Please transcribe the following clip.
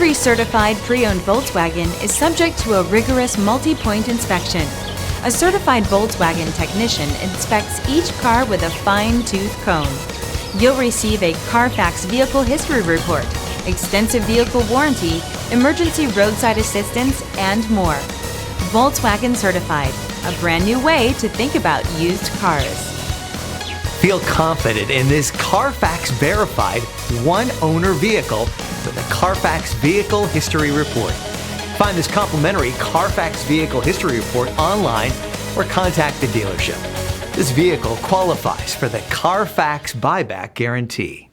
Every certified pre-owned Volkswagen is subject to a rigorous multi-point inspection. A certified Volkswagen technician inspects each car with a fine-tooth comb. You'll receive a CARFAX vehicle history report, extensive vehicle warranty, emergency roadside assistance, and more. Volkswagen certified, a brand new way to think about used cars. Feel confident in this CARFAX verified one-owner vehicle with a CARFAX Vehicle History Report. Find this complimentary CARFAX Vehicle History Report online or contact the dealership. This vehicle qualifies for the CARFAX buyback guarantee.